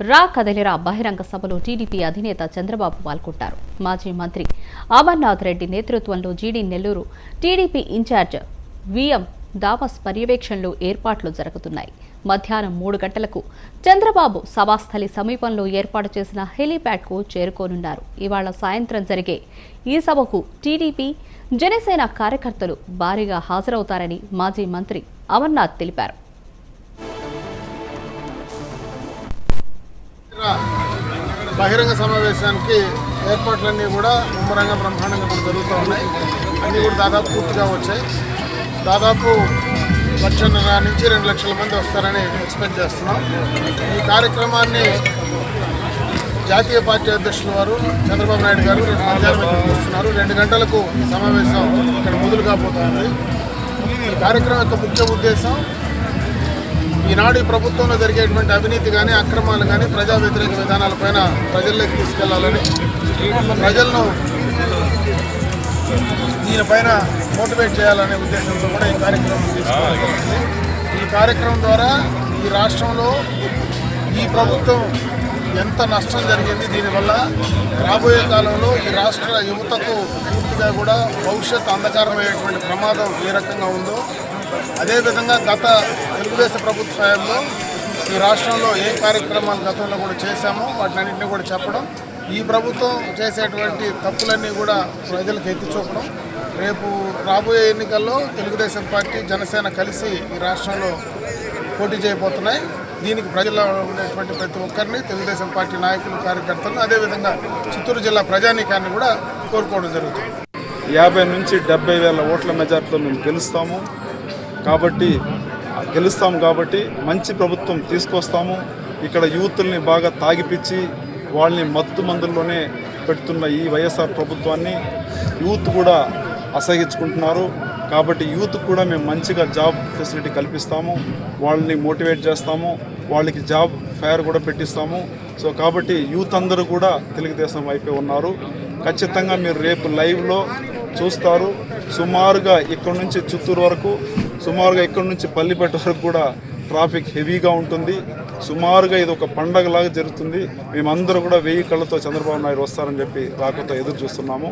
రా కదలిరా బహిరంగ సభలో టీడీపీ అధినేత చంద్రబాబు పాల్గొంటారు. మాజీ మంత్రి అమర్నాథ్ రెడ్డి నేతృత్వంలో జీడీ నెల్లూరు టీడీపీ ఇన్ఛార్జ్ విఎం దామస్ పర్యవేక్షణలో ఏర్పాట్లు జరుగుతున్నాయి. మధ్యాహ్నం 3 గంటలకు చంద్రబాబు సభాస్థలి సమీపంలో ఏర్పాటు చేసిన హెలీప్యాడ్కు చేరుకోనున్నారు. ఇవాళ సాయంత్రం జరిగే ఈ సభకు టీడీపీ, జనసేన కార్యకర్తలు భారీగా హాజరవుతారని మాజీ మంత్రి అమర్నాథ్ తెలిపారు. బహిరంగ సమావేశానికి ఏర్పాట్లన్నీ కూడా ముమ్మరంగా బ్రహ్మాండంగా కూడా జరుగుతూ ఉన్నాయి. అన్నీ కూడా దాదాపు పూర్తిగా వచ్చాయి. దాదాపు 1,500,000 నుంచి 2 లక్షల మంది వస్తారని ఎక్స్పెక్ట్ చేస్తున్నాం. ఈ కార్యక్రమాన్ని జాతీయ పార్టీ అధ్యక్షుల వారు చంద్రబాబు నాయుడు గారు రేపు మధ్యాహ్నం ఇక్కడికి వస్తున్నారు. 2 గంటలకు ఈ సమావేశం ఇక్కడ మొదలు కాబోతోంది. ఈ కార్యక్రమం యొక్క ముఖ్య ఉద్దేశం ఈనాడు ఈ ప్రభుత్వంలో జరిగేటువంటి అవినీతి కానీ, అక్రమాలు కానీ, ప్రజా వ్యతిరేక విధానాలపైన ప్రజల్లోకి తీసుకెళ్లాలని, ప్రజలను దీనిపైన మోటివేట్ చేయాలనే ఉద్దేశంతో కూడా ఈ కార్యక్రమం తీసుకోవాలి. ఈ కార్యక్రమం ద్వారా ఈ రాష్ట్రంలో ఈ ప్రభుత్వం ఎంత నష్టం జరిగింది, దీనివల్ల రాబోయే కాలంలో ఈ రాష్ట్ర యువతకు పూర్తిగా కూడా భవిష్యత్ అంధకారమైనటువంటి ప్రమాదం ఏ రకంగా ఉందో, అదేవిధంగా గత తెలుగుదేశం ప్రభుత్వ హయాంలో ఈ రాష్ట్రంలో ఏ కార్యక్రమాలు గతంలో కూడా చేశామో వాటినన్నింటినీ కూడా చెప్పడం, ఈ ప్రభుత్వం చేసేటువంటి తప్పులన్నీ కూడా ప్రజలకు ఎత్తి చూపడం. రేపు రాబోయే ఎన్నికల్లో తెలుగుదేశం పార్టీ, జనసేన కలిసి ఈ రాష్ట్రంలో పోటీ చేయబోతున్నాయి. దీనికి ప్రజల్లో ఉండేటువంటి ప్రతి ఒక్కరిని, తెలుగుదేశం పార్టీ నాయకులు, కార్యకర్తలను, అదేవిధంగా చిత్తూరు జిల్లా ప్రజానీకాన్ని కూడా కోరుకోవడం జరుగుతుంది. 50 నుంచి 70,000 ఓట్ల మెజార్టీతో మేము గెలుస్తాము కాబట్టి మంచి ప్రభుత్వం తీసుకొస్తాము. ఇక్కడ యూత్ల్ని బాగా తాగిపిచ్చి వాళ్ళని మత్తు మందుల్లోనే పెడుతున్న ఈ వైఎస్ఆర్ ప్రభుత్వాన్ని యూత్ కూడా అసహించుకుంటున్నారు. కాబట్టి యూత్ కూడా మేము మంచిగా జాబ్ ఫెసిలిటీ కల్పిస్తాము, వాళ్ళని మోటివేట్ చేస్తాము, వాళ్ళకి జాబ్ ఫేర్ కూడా పెట్టిస్తాము. సో కాబట్టి యూత్ అందరూ కూడా తెలుగుదేశం వైపే ఉన్నారు. ఖచ్చితంగా మీరు రేపు లైవ్లో చూస్తారు. సుమారుగా ఇక్కడ నుంచి చిత్తూరు వరకు, సుమారుగా ఇక్కడ నుంచి పల్లిపేట వరకు కూడా ట్రాఫిక్ హెవీగా ఉంటుంది. సుమారుగా ఇది ఒక పండగలాగా జరుగుతుంది. మేమందరూ కూడా 1000 కళ్ళతో చంద్రబాబు నాయుడు వస్తారని చెప్పి రాకతో ఎదురు చూస్తున్నాము.